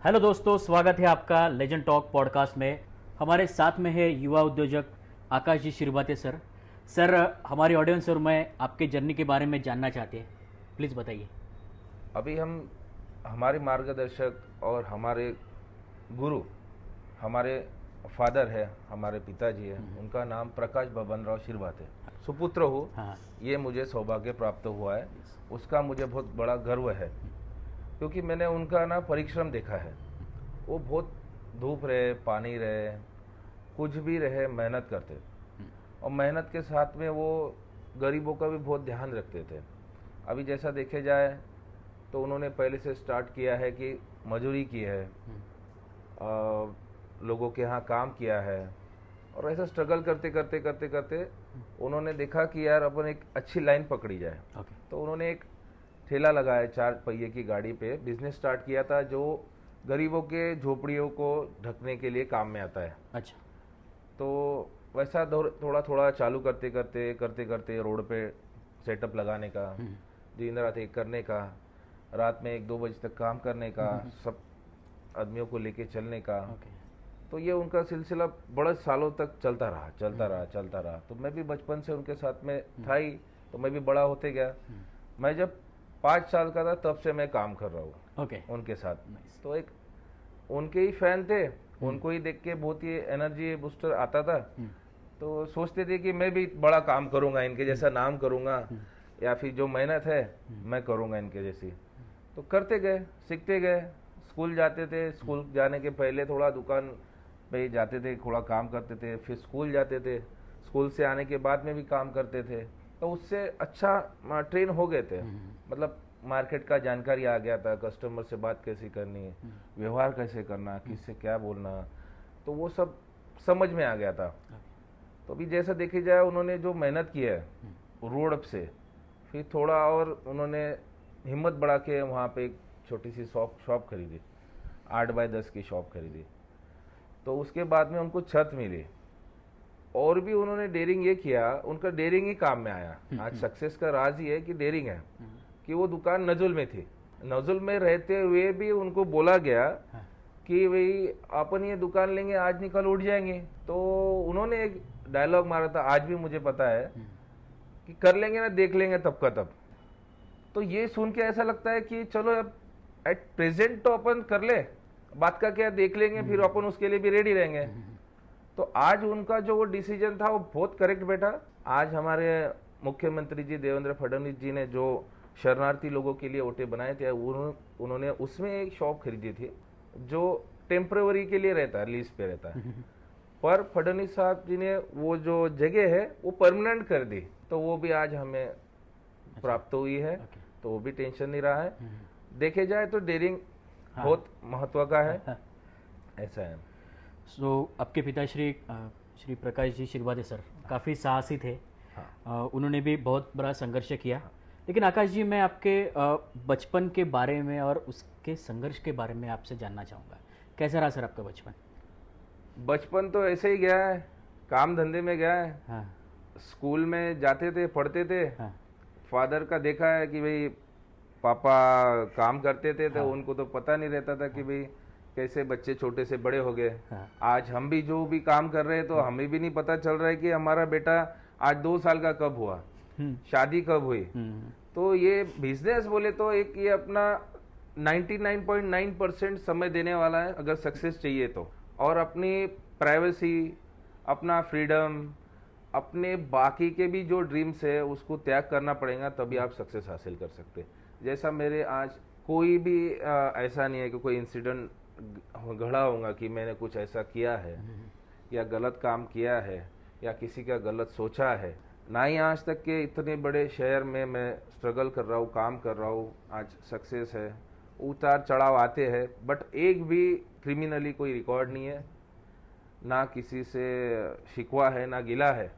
Hello दोस्तों, स्वागत है आपका लेजेंड टॉक पॉडकास्ट में। हमारे साथ में है युवा उद्योजक आकाश जी शिरभाते सर। सर, हमारी ऑडियंस और मैं आपके जर्नी के बारे में जानना चाहते हैं, प्लीज़ बताइए। अभी हम हमारे मार्गदर्शक और हमारे गुरु हमारे फादर है, हमारे पिताजी है, उनका नाम प्रकाश बबन राव शिरभाते सुपुत्र हूँ। हाँ। ये मुझे सौभाग्य प्राप्त हुआ है, उसका मुझे बहुत बड़ा गर्व है, क्योंकि मैंने उनका ना परिश्रम देखा है। वो बहुत धूप रहे, पानी रहे, कुछ भी रहे, मेहनत करते, और मेहनत के साथ में वो गरीबों का भी बहुत ध्यान रखते थे। अभी जैसा देखे जाए तो उन्होंने पहले से स्टार्ट किया है कि मजदूरी की है, लोगों के यहाँ काम किया है, और ऐसा स्ट्रगल करते करते करते करते उन्होंने देखा कि यार अपन एक अच्छी लाइन पकड़ी जाए। तो उन्होंने एक ठेला लगाया, 4 पहिए की गाड़ी पे बिजनेस स्टार्ट किया था, जो गरीबों के झोपड़ियों को ढकने के लिए काम में आता है। अच्छा। तो वैसा थोड़ा थोड़ा चालू करते करते करते करते रोड पे सेटअप लगाने का, दिन रात एक करने का, रात में 1-2 बजे तक काम करने का, सब आदमियों को लेके चलने का। तो ये उनका सिलसिला बड़े सालों तक चलता रहा। तो मैं भी बचपन से उनके साथ में था ही, तो मैं भी बड़ा होते गया। मैं जब 5 साल का था तब से मैं काम कर रहा हूँ उनके साथ। तो एक उनके ही फैन थे, उनको ही देख के बहुत ही एनर्जी बूस्टर आता था। तो सोचते थे कि मैं भी बड़ा काम करूंगा, इनके जैसा नाम करूंगा, या फिर जो मेहनत है मैं करूंगा इनके जैसी। तो करते गए, सीखते गए। स्कूल जाते थे, स्कूल जाने के पहले थोड़ा दुकान पे जाते थे, थोड़ा काम करते थे, फिर स्कूल जाते थे, स्कूल से आने के बाद में भी काम करते थे। तो उससे अच्छा ट्रेन हो गए थे, मतलब मार्केट का जानकारी आ गया था, कस्टमर से बात कैसे करनी, व्यवहार कैसे करना, किससे क्या बोलना, तो वो सब समझ में आ गया था। तो अभी जैसा देखी जाए, उन्होंने जो मेहनत की है रोड से, फिर थोड़ा और उन्होंने हिम्मत बढ़ा के वहाँ पे एक छोटी सी शॉप खरीदी, 8 बाय 10 की शॉप खरीदी। तो उसके बाद में उनको छत मिली, और भी उन्होंने डेयरिंग ये किया, उनका डेयरिंग ही काम में आया। आज सक्सेस का राज ही है कि डेयरिंग है, कि वो दुकान नजुल में थी, नजुल में रहते हुए भी उनको बोला गया कि भाई अपन ये दुकान लेंगे, आज निकल उठ जाएंगे। तो उन्होंने एक डायलॉग मारा था, आज भी मुझे पता है, कि कर लेंगे ना, देख लेंगे तब का तब। तो ये सुन के ऐसा लगता है कि चलो अब एट प्रेजेंट तो अपन कर ले, बात का क्या, देख लेंगे, फिर अपन उसके लिए भी रेडी रहेंगे। तो आज उनका जो वो डिसीजन था वो बहुत करेक्ट बैठा। आज हमारे मुख्यमंत्री जी देवेंद्र फडणवीस जी ने जो शरणार्थी लोगों के लिए ओटे बनाए थे, उन्होंने उसमें एक शॉप खरीदी थी, जो टेम्पररी के लिए रहता है, लीज पे रहता है। पर फडणवीस साहब जी ने वो जो जगह है वो परमानेंट कर दी, तो वो भी आज हमें प्राप्त हुई है। तो वो भी टेंशन नहीं रहा है। देखे जाए तो डेयरिंग बहुत महत्व का है, ऐसा है। सो आपके पिताश्री श्री प्रकाश जी शिरभाते सर काफ़ी साहसी थे। उन्होंने भी बहुत बड़ा संघर्ष किया। लेकिन आकाश जी, मैं आपके बचपन के बारे में और उसके संघर्ष के बारे में आपसे जानना चाहूँगा। कैसा रहा सर आपका बचपन? बचपन तो ऐसे ही गया है, काम धंधे में गया है। स्कूल में जाते थे, पढ़ते थे। फादर का देखा है कि भाई पापा काम करते थे, तो उनको तो पता नहीं रहता था कि भाई कैसे बच्चे छोटे से बड़े हो गए। आज हम भी जो भी काम कर रहे हैं, तो हमें भी नहीं पता चल रहा है कि हमारा बेटा आज 2 साल का कब हुआ, शादी कब हुई। तो ये बिजनेस बोले तो एक ये अपना 99.9% समय देने वाला है, अगर सक्सेस चाहिए तो। और अपनी प्राइवेसी, अपना फ्रीडम, अपने बाकी के भी जो ड्रीम्स है उसको त्याग करना पड़ेगा, तभी आप सक्सेस हासिल कर सकते। जैसा मेरे आज कोई भी ऐसा नहीं है कि कोई इंसिडेंट घड़ा होगा कि मैंने कुछ ऐसा किया है या गलत काम किया है या किसी का गलत सोचा है, ना ही आज तक के इतने बड़े शहर में मैं स्ट्रगल कर रहा हूँ, काम कर रहा हूँ, आज सक्सेस है। उतार चढ़ाव आते हैं, बट एक भी क्रिमिनली कोई रिकॉर्ड नहीं है, ना किसी से शिकवा है, ना गिला है।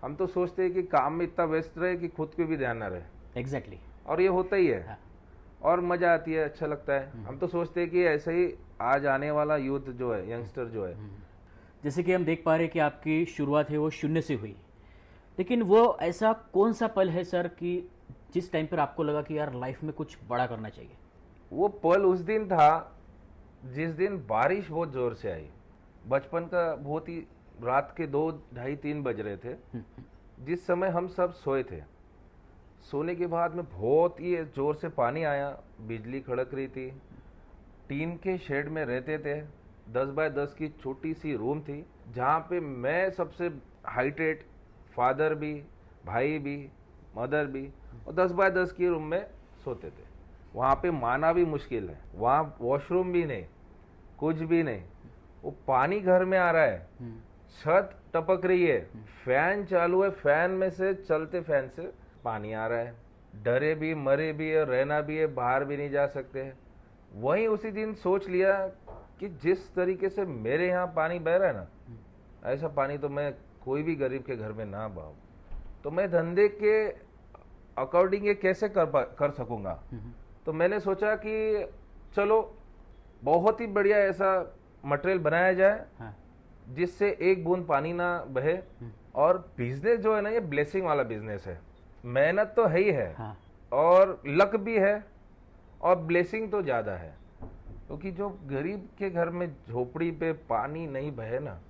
हम तो सोचते हैं कि काम में इतना व्यस्त रहे कि खुद पे भी ध्यान ना रहे। एग्जैक्टली। और ये होता ही है। और मजा आती है, अच्छा लगता है। हम तो सोचते हैं कि ऐसे ही आज आने वाला यूथ जो है, यंगस्टर जो है, जैसे कि हम देख पा रहे हैं कि आपकी शुरुआत है वो शून्य से हुई, लेकिन वो ऐसा कौन सा पल है सर कि जिस टाइम पर आपको लगा कि यार लाइफ में कुछ बड़ा करना चाहिए? वो पल उस दिन था जिस दिन बारिश बहुत जोर से आई, बचपन का बहुत ही, रात के 2, ढाई, 3 बज रहे थे, जिस समय हम सब सोए थे। सोने के बाद में बहुत ही जोर से पानी आया, बिजली खड़क रही थी। टीन के शेड में रहते थे, 10 बाय 10 की छोटी सी रूम थी, जहाँ पे मैं सबसे हाइटेड, फादर भी, भाई भी, मदर भी, और 10 बाय 10 की रूम में सोते थे। वहाँ पे माना भी मुश्किल है, वहाँ वॉशरूम भी नहीं, कुछ भी नहीं। वो पानी घर में आ रहा है, छत टपक रही है, फैन चालू है, फैन में से, चलते फैन से पानी आ रहा है। डरे भी, मरे भी है, रहना भी है, बाहर भी नहीं जा सकते। वहीं उसी दिन सोच लिया कि जिस तरीके से मेरे यहाँ पानी बह रहा है ना, ऐसा पानी तो मैं कोई भी गरीब के घर में ना बहाऊं। तो मैं धंधे के अकॉर्डिंग ये कैसे कर सकूंगा। तो मैंने सोचा कि चलो बहुत ही बढ़िया ऐसा मटेरियल बनाया जाए, जिससे एक बूंद पानी ना बहे। और बिजनेस जो है ना, ये ब्लेसिंग वाला बिजनेस है। मेहनत तो है ही है, और लक भी है, और ब्लेसिंग तो ज्यादा है। क्योंकि जो गरीब के घर में झोपड़ी पे पानी नहीं बहे ना,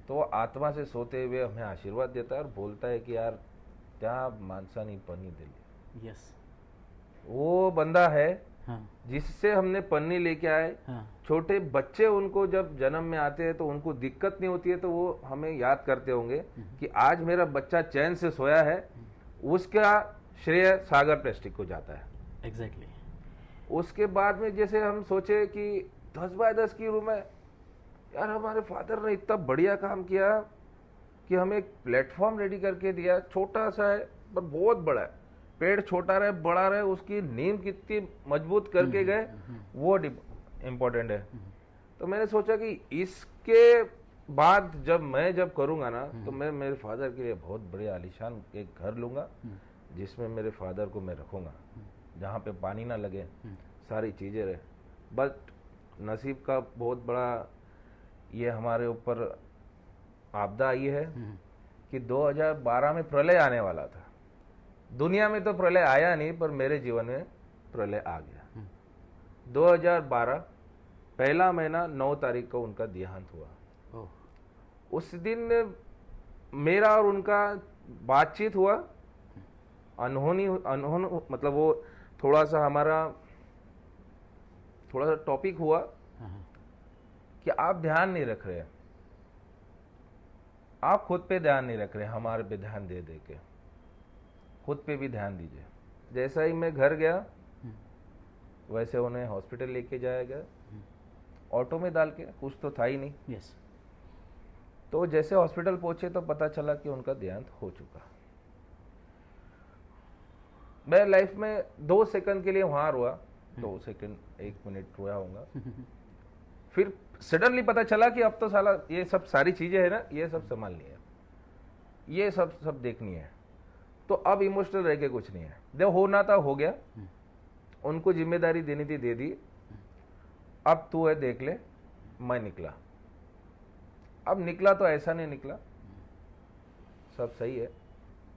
तो वो आत्मा से सोते हुए हमें आशीर्वाद देता है और बोलता है कि यार त्या मानसानी पन्नी दिली। यस, वो बंदा है जिससे हमने पन्नी लेके आए। छोटे बच्चे उनको जब जन्म में आते हैं तो उनको दिक्कत नहीं होती है, तो वो हमें याद करते होंगे कि आज मेरा बच्चा चैन से सोया है। उसका श्रेय सागर प्लास्टिक को जाता है। एग्जैक्टली। उसके बाद में जैसे हम सोचे कि 10 बाय 10 की रूम है, यार हमारे फादर ने इतना बढ़िया काम किया कि हमें एक प्लेटफॉर्म रेडी करके दिया। छोटा सा है पर बहुत बड़ा है, पेड़ छोटा रहे बड़ा रहे, उसकी नींव कितनी मजबूत करके गए, वो इम्पोर्टेंट है। तो मैंने सोचा कि इसके बाद जब करूंगा ना, तो मैं मेरे फादर के लिए बहुत बढ़िया आलीशान एक घर लूंगा, जिसमें मेरे फादर को मैं रखूंगा, जहाँ पे पानी ना लगे, सारी चीजें रहे। बट नसीब का बहुत बड़ा ये हमारे ऊपर आपदा आई है कि 2012 में प्रलय आने वाला था। दुनिया में तो प्रलय आया नहीं, पर मेरे जीवन में प्रलय आ गया। 2012 पहला महीना 9 तारीख को उनका देहांत हुआ। उस दिन मेरा और उनका बातचीत हुआ, अनहोनी मतलब वो थोड़ा सा टॉपिक हुआ कि आप ध्यान नहीं रख रहे, आप खुद पे ध्यान नहीं रख रहे, हमारे पे ध्यान दे दे के खुद पे भी ध्यान दीजिए। जैसा ही मैं घर गया, वैसे उन्हें हॉस्पिटल लेके जाया गया, ऑटो में डाल के, कुछ तो था ही नहीं। यस। तो जैसे हॉस्पिटल पहुंचे तो पता चला कि उनका देहांत हो चुका। मैं लाइफ में 2 सेकंड के लिए वहां रुआ, 2 सेकंड 1 मिनट रोया होगा। फिर सडनली पता चला कि अब तो साला ये सब सारी चीजें है ना, ये सब संभालनी है, ये सब देखनी है। तो अब इमोशनल रह के कुछ नहीं है, जब होना था हो गया, उनको जिम्मेदारी देनी थी दे दी, अब तू है देख ले। मैं निकला। अब निकला तो ऐसा नहीं निकला, सब सही है।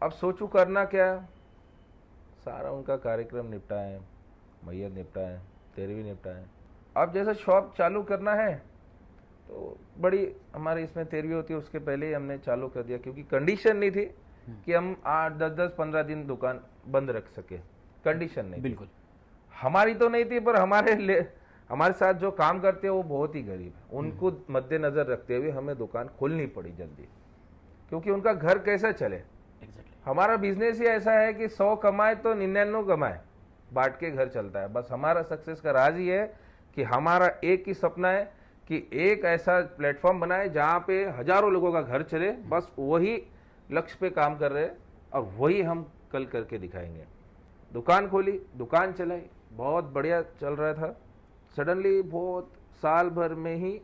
अब सोचू करना क्या, सारा उनका कार्यक्रम निपटाए, मैयत निपटाए, तेरहवीं निपटाए। अब जैसे शॉप चालू करना है तो बड़ी हमारे इसमें 13वीं होती है, उसके पहले ही हमने चालू कर दिया, क्योंकि कंडीशन नहीं थी कि हम 8, 10, 15 दिन दुकान बंद रख सके। कंडीशन नहीं, बिल्कुल हमारी तो नहीं थी, पर हमारे साथ जो काम करते हैं वो बहुत ही गरीब है, उनको मद्देनजर रखते हुए हमें दुकान खोलनी पड़ी जल्दी, क्योंकि उनका घर कैसा चले। हमारा बिजनेस ही ऐसा है कि 100 कमाए तो 99 कमाए, बांट के घर चलता है। बस हमारा सक्सेस का राज ही है कि हमारा एक ही सपना है कि एक ऐसा प्लेटफॉर्म बनाए जहां पे हजारों लोगों का घर चले। बस वही लक्ष्य पे काम कर रहे हैं, और वही हम कल करके दिखाएंगे। दुकान खोली, दुकान चलाई, बहुत बढ़िया चल रहा था। सडनली बहुत साल भर में ही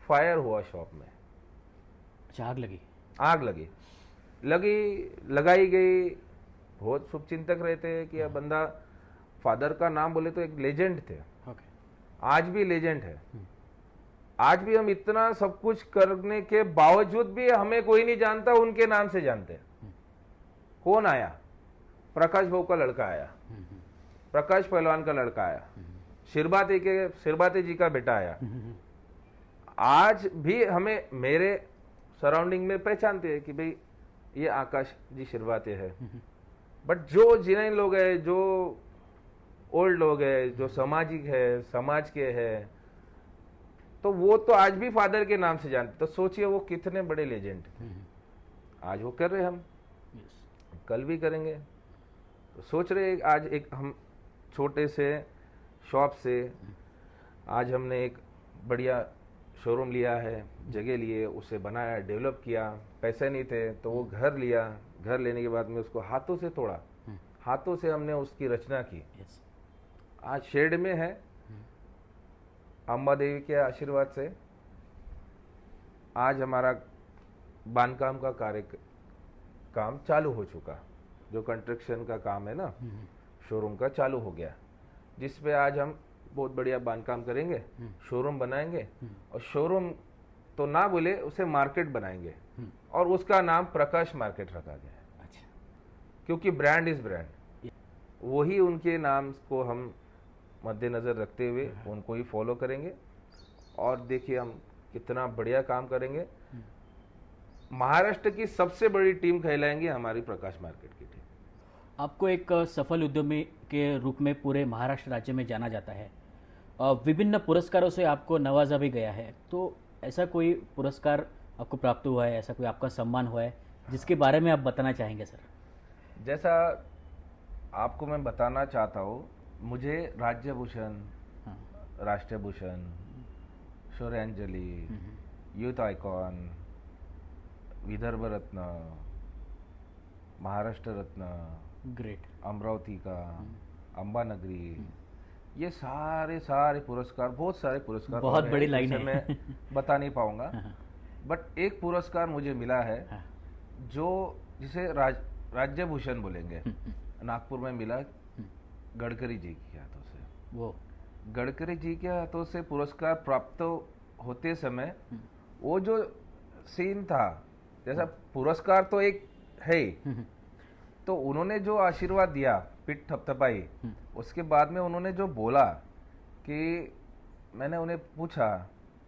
फायर हुआ शॉप में। अच्छा, आग लगी। लगाई गई। बहुत शुभचिंतक रहते कि यह बंदा, फादर का नाम बोले तो एक लेजेंड थे, आज भी लेजेंड है। आज भी हम इतना सब कुछ करने के बावजूद भी हमें कोई नहीं जानता, उनके नाम से जानते हैं। कौन आया? प्रकाश भाऊ का लड़का आया, प्रकाश पहलवान का लड़का आया, शिरबाते जी का बेटा आया। आज भी हमें मेरे सराउंडिंग में पहचानते हैं कि भाई ये आकाश जी शिरबाते है। बट जो जिन लोग हैं, जो ओल्ड लोग हैं, जो सामाजिक है, समाज के हैं, तो वो तो आज भी फादर के नाम से जानते। तो सोचिए वो कितने बड़े लेजेंड। आज वो कर रहे, हम कल भी करेंगे। तो सोच रहे आज एक हम छोटे से शॉप से आज हमने एक बढ़िया शोरूम लिया है, जगह लिए, उसे बनाया, डेवलप किया। पैसे नहीं थे तो वो घर लिया, घर लेने के बाद में उसको हाथों से तोड़ा, हाथों से हमने उसकी रचना की। आज शेड में है। अम्बा देवी के आशीर्वाद से आज हमारा बांधकाम का काम चालू हो चुका। जो कंस्ट्रक्शन का काम है ना, शोरूम का चालू हो गया, जिसपे आज हम बहुत बढ़िया बांधकाम करेंगे, शोरूम बनाएंगे। और शोरूम तो ना बोले, उसे मार्केट बनाएंगे और उसका नाम प्रकाश मार्केट रखा गया है। अच्छा। क्योंकि ब्रांड इज ब्रांड। वही उनके नाम को हम मद्देनजर रखते हुए उनको ही फॉलो करेंगे। और देखिए हम कितना बढ़िया काम करेंगे। महाराष्ट्र की सबसे बड़ी टीम कहलाएंगी हमारी प्रकाश मार्केट की टीम। आपको एक सफल उद्यमी के रूप में पूरे महाराष्ट्र राज्य में जाना जाता है। विभिन्न पुरस्कारों से आपको नवाजा भी गया है। तो ऐसा कोई पुरस्कार आपको प्राप्त हुआ है, ऐसा कोई आपका सम्मान हुआ है जिसके बारे में आप बताना चाहेंगे सर? जैसा आपको मैं बताना चाहता हूँ, मुझे राज्य भूषण, राष्ट्रीय भूषण, शौर्यांजलि, यूथ आइकॉन, विदर्भ रत्न, महाराष्ट्र रत्न, ग्रेट, अमरावती का, अंबा नगरी, ये सारे पुरस्कार, बहुत सारे पुरस्कार, बहुत बड़ी लाइन है, मैं बता नहीं पाऊंगा। बट एक पुरस्कार मुझे मिला है जो जिसे राज्य भूषण बोलेंगे, नागपुर में मिला, गडकरी जी के हाथों से। वो गडकरी जी के हाथों से पुरस्कार प्राप्त होते समय वो जो सीन था, जैसा पुरस्कार तो एक है ही, तो उन्होंने जो आशीर्वाद दिया, पीठ थपथपाई, उसके बाद में उन्होंने जो बोला कि मैंने उन्हें पूछा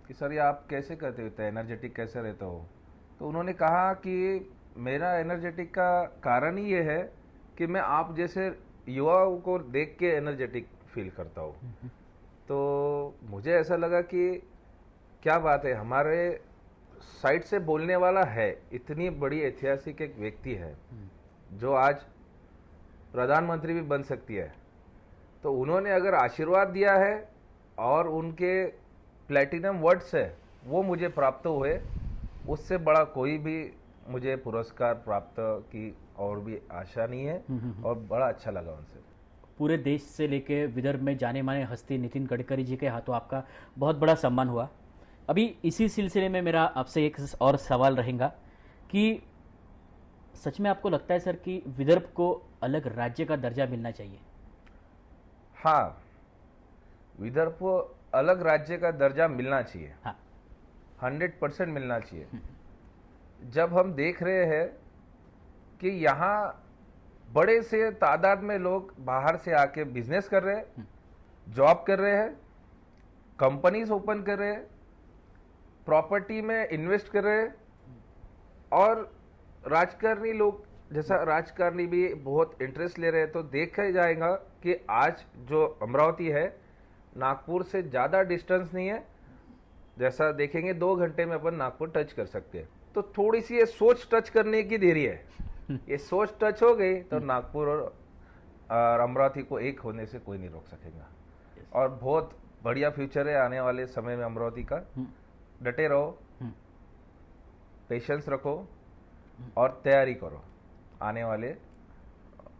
कि सर ये आप कैसे करते हो, एनर्जेटिक कैसे रहते हो? तो उन्होंने कहा कि मेरा एनर्जेटिक का कारण ही ये है कि मैं आप जैसे युवाओं को देख के एनर्जेटिक फील करता हूँ। तो मुझे ऐसा लगा कि क्या बात है, हमारे साइड से बोलने वाला है, इतनी बड़ी ऐतिहासिक एक व्यक्ति है जो आज प्रधानमंत्री भी बन सकती है। तो उन्होंने अगर आशीर्वाद दिया है और उनके प्लैटिनम वर्ड्स है वो मुझे प्राप्त हुए, उससे बड़ा कोई भी मुझे पुरस्कार प्राप्त की और भी आशा नहीं है। और बड़ा अच्छा लगा उनसे। पूरे देश से लेके विदर्भ में जाने माने हस्ती नितिन गडकरी जी के हाथों आपका बहुत बड़ा सम्मान हुआ। अभी इसी सिलसिले में मेरा आपसे एक और सवाल रहेगा कि सच में आपको लगता है सर कि विदर्भ को अलग राज्य का दर्जा मिलना चाहिए? हाँ, विदर्भ को अलग राज्य का दर्जा मिलना चाहिए। हाँ, 100% मिलना चाहिए। जब हम देख रहे हैं कि यहाँ बड़े से तादाद में लोग बाहर से आके बिजनेस कर रहे हैं, जॉब कर रहे हैं, कंपनीज ओपन कर रहे हैं, प्रॉपर्टी में इन्वेस्ट कर रहे हैं, और राजकारणी लोग जैसा राजकारणी भी बहुत इंटरेस्ट ले रहे हैं। तो देखा जाएगा कि आज जो अमरावती है, नागपुर से ज़्यादा डिस्टेंस नहीं है। जैसा देखेंगे 2 घंटे में अपन नागपुर टच कर सकते हैं। तो थोड़ी सी ये सोच टच करने की देरी है। ये सोच टच हो गई तो नागपुर और अमरावती को एक होने से कोई नहीं रोक सकेगा। और बहुत बढ़िया फ्यूचर है आने वाले समय में अमरावती का। डटे रहो, पेशेंस रखो और तैयारी करो आने वाले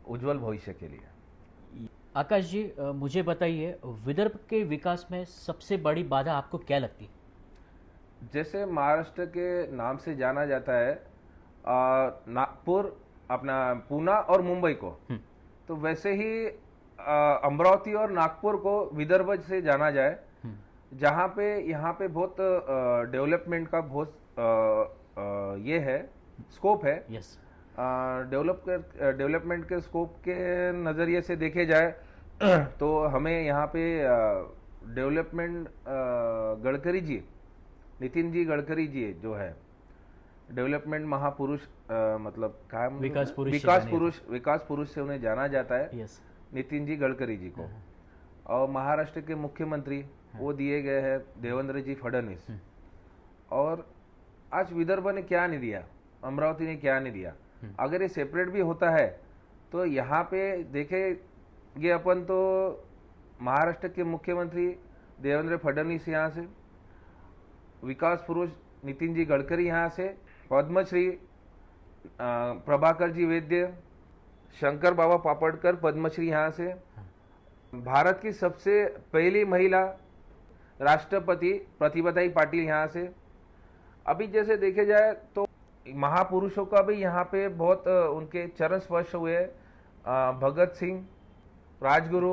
उज्जवल भविष्य के लिए। आकाश जी, मुझे बताइए विदर्भ के विकास में सबसे बड़ी बाधा आपको क्या लगती है? जैसे महाराष्ट्र के नाम से जाना जाता है नागपुर, अपना पूना और मुंबई को, तो वैसे ही अमरावती और नागपुर को विदर्भ से जाना जाए, जहाँ पे यहाँ पे बहुत डेवलपमेंट का बहुत ये है, स्कोप है। यस। डेवलपमेंट के स्कोप के नज़रिए से देखे जाए तो हमें यहाँ पे डेवलपमेंट गडकरी जी, नितिन जी गडकरी जी जो है डेवलपमेंट महापुरुष, मतलब क्या विकास पुरुष से उन्हें जाना जाता है। यस। नितिन जी गडकरी जी को। और महाराष्ट्र के मुख्यमंत्री वो दिए गए हैं देवेंद्र जी फडणवीस। और आज विदर्भ ने क्या नहीं दिया, अमरावती ने क्या नहीं दिया। अगर ये सेपरेट भी होता है तो यहाँ पे देखेंगे अपन तो महाराष्ट्र के मुख्यमंत्री देवेंद्र फडणवीस यहाँ से, विकास पुरुष नितिन जी गडकरी यहाँ से, पद्मश्री प्रभाकर जी वैद्य, शंकर बाबा पापड़कर पद्मश्री यहाँ से, भारत की सबसे पहली महिला राष्ट्रपति प्रतिभाताई पाटिल यहाँ से। अभी जैसे देखे जाए तो महापुरुषों का भी यहाँ पे बहुत उनके चरण स्पर्श हुए। भगत सिंह, राजगुरु,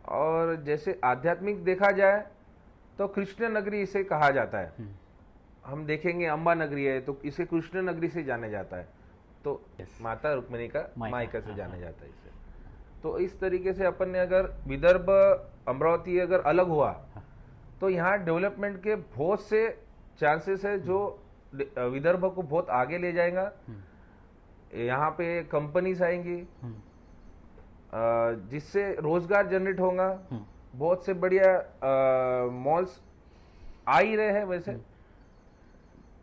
और जैसे आध्यात्मिक देखा जाए तो कृष्ण नगरी इसे कहा जाता है। हम देखेंगे अम्बा नगरी है तो इसे कृष्ण नगरी से जाने जाता है, तो माता रुक्मिणी का मायका से जाने जाता है इसे। तो इस तरीके से अपन ने अगर विदर्भ अमरावती अगर अलग हुआ तो यहाँ डेवलपमेंट के बहुत से चांसेस है जो विदर्भ को बहुत आगे ले जाएगा। यहाँ पे कंपनीज आएंगी जिससे रोजगार जनरेट होगा। बहुत से बढ़िया मॉल्स आ ही रहे हैं। वैसे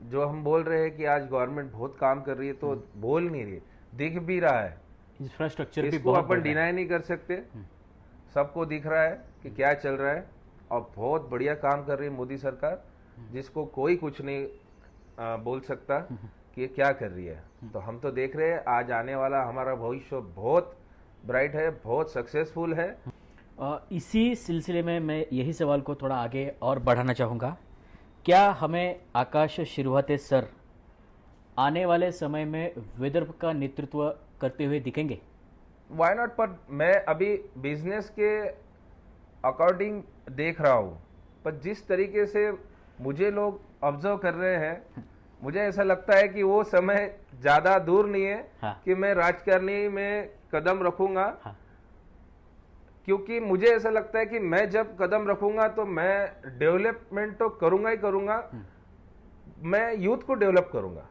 जो हम बोल रहे हैं कि आज गवर्नमेंट बहुत काम कर रही है, तो बोल नहीं रही, दिख भी रहा है। इंफ्रास्ट्रक्चर भी इसको बहुत अपन डिनाई नहीं कर सकते, सबको दिख रहा है कि क्या चल रहा है। और बहुत बढ़िया काम कर रही है मोदी सरकार, जिसको कोई कुछ नहीं बोल सकता कि ये क्या कर रही है। तो हम तो देख रहे हैं आज आने वाला हमारा भविष्य बहुत ब्राइट है, बहुत सक्सेसफुल है। इसी सिलसिले में मैं यही सवाल को थोड़ा आगे और बढ़ाना चाहूँगा। क्या हमें आकाश शिरवाते सर आने वाले समय में विदर्भ का नेतृत्व करते हुए दिखेंगे? वाई नॉट, पर मैं अभी बिजनेस के अकॉर्डिंग देख रहा हूँ, पर जिस तरीके से मुझे लोग ऑब्जर्व कर रहे हैं, मुझे ऐसा लगता है कि वो समय ज्यादा दूर नहीं है। हाँ। कि मैं राजकारणी में कदम रखूंगा। हाँ। क्योंकि मुझे ऐसा लगता है कि मैं जब कदम रखूंगा तो मैं डेवलपमेंट तो करूंगा ही करूंगा, मैं यूथ को डेवलप करूंगा।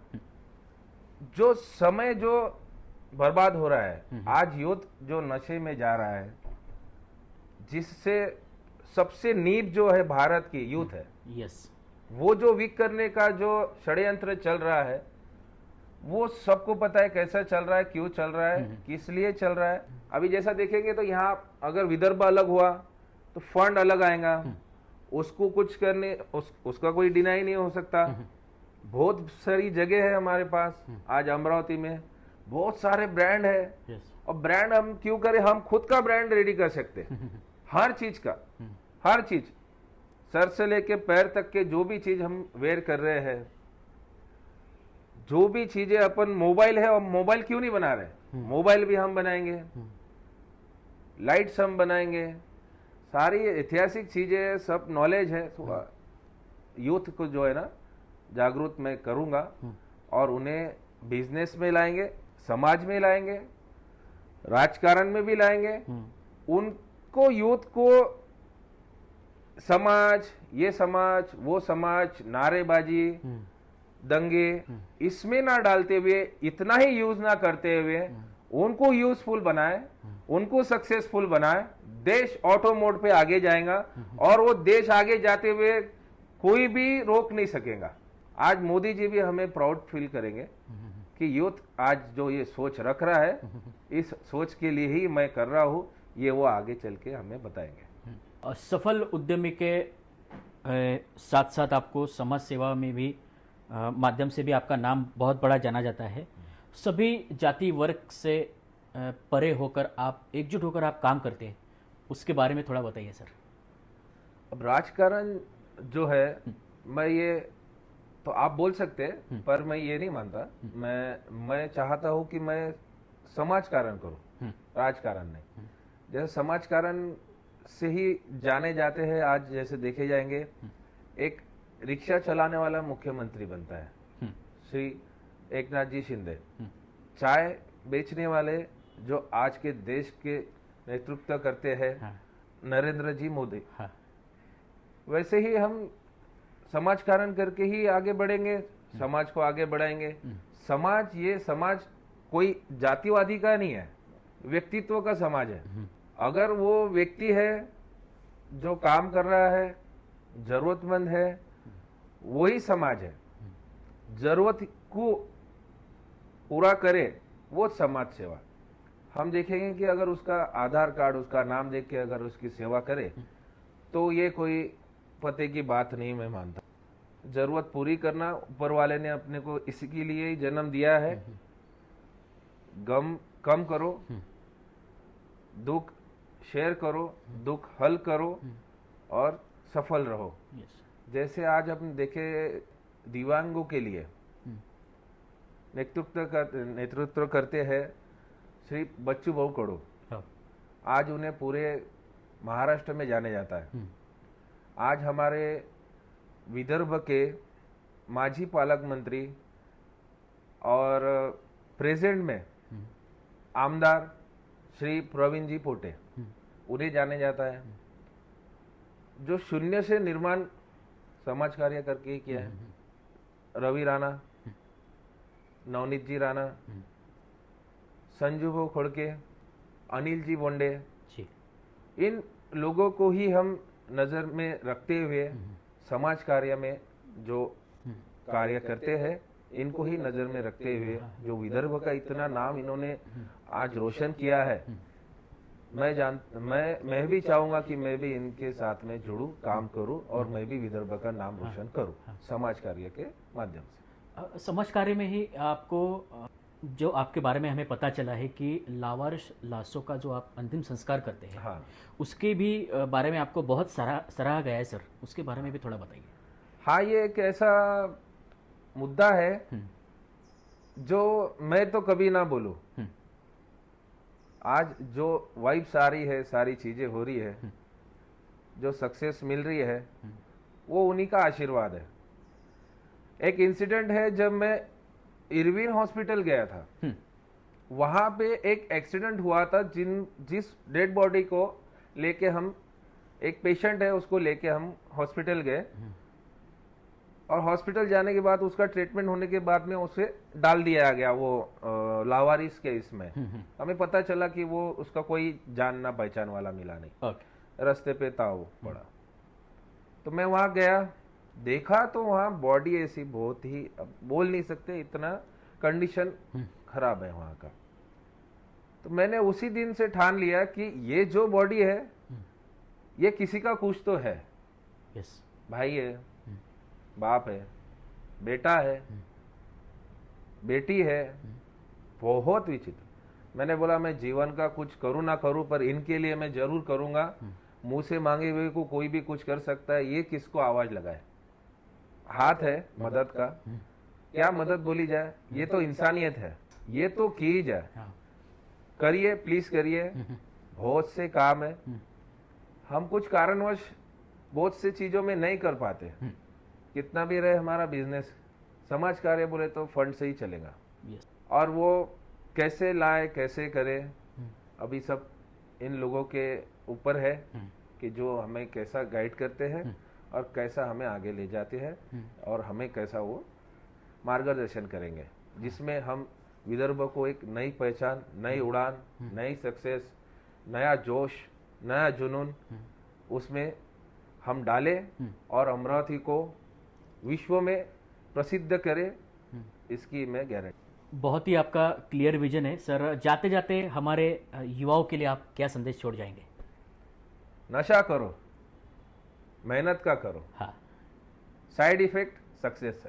जो समय जो बर्बाद हो रहा है, आज यूथ जो नशे में जा रहा है, जिससे सबसे नींव जो है भारत की यूथ है। यस। वो जो वीक करने का जो षड्यंत्र चल रहा है, वो सबको पता है कैसा चल रहा है, क्यों चल रहा है, किस लिए चल रहा है। अभी जैसा देखेंगे तो यहाँ अगर विदर्भ अलग हुआ तो फंड अलग आएगा, उसको कुछ करने उसका कोई डिनाई नहीं हो सकता। बहुत सारी जगह है हमारे पास। आज अमरावती में बहुत सारे ब्रांड है। और ब्रांड हम क्यों करें, हम खुद का ब्रांड रेडी कर सकते हैं। हर चीज का, हर चीज, सर से लेके पैर तक के जो भी चीज हम वेयर कर रहे हैं, जो भी चीजें अपन, मोबाइल है और मोबाइल क्यों नहीं बना रहे, मोबाइल भी हम बनाएंगे, लाइट्स हम बनाएंगे, सारी ऐतिहासिक चीजें, सब नॉलेज है। थोड़ा यूथ को जो है ना जागरूक मैं करूंगा और उन्हें बिजनेस में लाएंगे, समाज में लाएंगे, राजकारण में भी लाएंगे। उनको यूथ को समाज, ये समाज, वो समाज, नारेबाजी, दंगे, इसमें ना डालते हुए, इतना ही यूज ना करते हुए उनको यूजफुल बनाए, उनको सक्सेसफुल बनाए। देश ऑटो मोड पे आगे जाएगा और वो देश आगे जाते हुए कोई भी रोक नहीं सकेगा। आज मोदी जी भी हमें प्राउड फील करेंगे कि यूथ आज जो ये सोच रख रहा है, इस सोच के लिए ही मैं कर रहा हूँ, ये वो आगे चल के हमें बताएंगे। सफल उद्यमी के साथ साथ आपको समाज सेवा में भी माध्यम से भी आपका नाम बहुत बड़ा जाना जाता है। सभी जाति वर्ग से परे होकर आप एकजुट होकर आप काम करते हैं, उसके बारे में थोड़ा बताइए सर। अब राजकारण जो है, मैं ये तो आप बोल सकते हैं, पर मैं ये नहीं मानता। मैं चाहता हूँ कि मैं समाजकारण करूँ, राजकारण नहीं। जैसे समाजकारण से ही जाने जाते हैं। आज जैसे देखे जाएंगे, एक रिक्शा चलाने वाला मुख्यमंत्री बनता है, श्री एकनाथ जी शिंदे। चाय बेचने वाले जो आज के देश के नेतृत्व करते हैं हाँ, नरेंद्र जी मोदी, हाँ, वैसे ही हम समाज कारण करके ही आगे बढ़ेंगे, समाज को आगे बढ़ाएंगे। समाज, ये समाज कोई जातिवादी का नहीं है, व्यक्तित्व का समाज है। अगर वो व्यक्ति है जो काम कर रहा है, जरूरतमंद है, वही समाज है। जरूरत को पूरा करे वो समाज सेवा। हम देखेंगे कि अगर उसका आधार कार्ड, उसका नाम देख के अगर उसकी सेवा करे तो ये कोई पते की बात नहीं मैं मानता। जरूरत पूरी करना, ऊपर वाले ने अपने को इसके लिए ही जन्म दिया है। गम कम करो, दुख शेयर करो, दुख हल करो और सफल रहो। यस, जैसे आज हम देखे दिव्यांगों के लिए नेतृत्व करते हैं श्री बच्चू भाऊ कडू। हाँ, आज उन्हें पूरे महाराष्ट्र में जाने जाता है। आज हमारे विदर्भ के माजी पालक मंत्री और प्रेजेंट में आमदार श्री प्रवीण जी पोटे, उन्हें जाने जाता है, जो शून्य से निर्माण समाज कार्य करके ही किया है। रवि राणा, नवनीत जी राणा, संजू भाऊ खोड़के, अनिल जी बोंडे, जी, इन लोगों को ही हम नजर में रखते हुए समाज कार्य में जो कार्य करते हैं, इनको ही नजर में रखते हुए जो विदर्भ का इतना नाम इन्होंने आज रोशन किया है, मैं भी चाहूंगा कि मैं भी इनके साथ में जुड़ूं, काम करूं और मैं भी विदर्भ का नाम रोशन करूं समाज कार्य के माध्यम से। समाज कार्य में ही आपको जो आपके बारे में हमें पता चला है कि लावारिस लाशों का जो आप अंतिम संस्कार करते हैं, हाँ, उसके भी बारे में आपको बहुत सराहा गया है सर, उसके बारे में भी थोड़ा बताइए। हाँ, ये एक ऐसा मुद्दा है जो मैं तो कभी ना बोलूं। आज जो वाइब्स आ रही है, सारी चीजें हो रही है, जो सक्सेस मिल रही है, वो उन्हीं का आशीर्वाद है। एक इंसिडेंट है, जब मैं इरविन हॉस्पिटल गया था, वहां पे एक एक्सीडेंट हुआ था। जिस डेड बॉडी को लेके हम, एक पेशेंट है, उसको लेके हम हॉस्पिटल गए और हॉस्पिटल जाने के बाद उसका ट्रीटमेंट होने के बाद में उसे डाल दिया गया वो लावारिस के इसमें। हमें पता चला कि वो उसका कोई जानना पहचान वाला मिला नहीं। रास्ते पे था वो पड़ा, तो मैं वहां गया, देखा तो वहां बॉडी ऐसी बहुत ही, अब बोल नहीं सकते, इतना कंडीशन खराब है वहां का। तो मैंने उसी दिन से ठान लिया कि ये जो बॉडी है, ये किसी का कुछ तो है। यस, भाई है, बाप है, बेटा है, बेटी है, बहुत विचित्र। मैंने बोला मैं जीवन का कुछ करूं ना करूं, पर इनके लिए मैं जरूर करूंगा। मुंह से मांगे हुए को कोई भी कुछ कर सकता है, ये किसको आवाज लगाए। हाथ है मदद का, क्या मदद बोली जाए, ये तो इंसानियत है, ये तो की जाए। करिए, प्लीज करिए। बहुत से काम है, हम कुछ कारणवश बहुत से चीजों में नहीं कर पाते। कितना भी रहे हमारा बिजनेस, समाज कार्य बोले तो फंड से ही चलेगा। और वो कैसे लाए, कैसे करे, अभी सब इन लोगों के ऊपर है कि जो हमें कैसा गाइड करते हैं और कैसा हमें आगे ले जाते हैं और हमें कैसा वो मार्गदर्शन करेंगे, जिसमें हम विदर्भ को एक नई पहचान, नई उड़ान, नई सक्सेस, नया जोश, नया जुनून उसमें हम डालें और अमरावती को विश्व में प्रसिद्ध करें, इसकी मैं गारंटी। बहुत ही आपका क्लियर विजन है सर। जाते जाते हमारे युवाओं के लिए आप क्या संदेश छोड़ जाएंगे? नशा करो, मेहनत का करो, हाँ, साइड इफेक्ट सक्सेस है।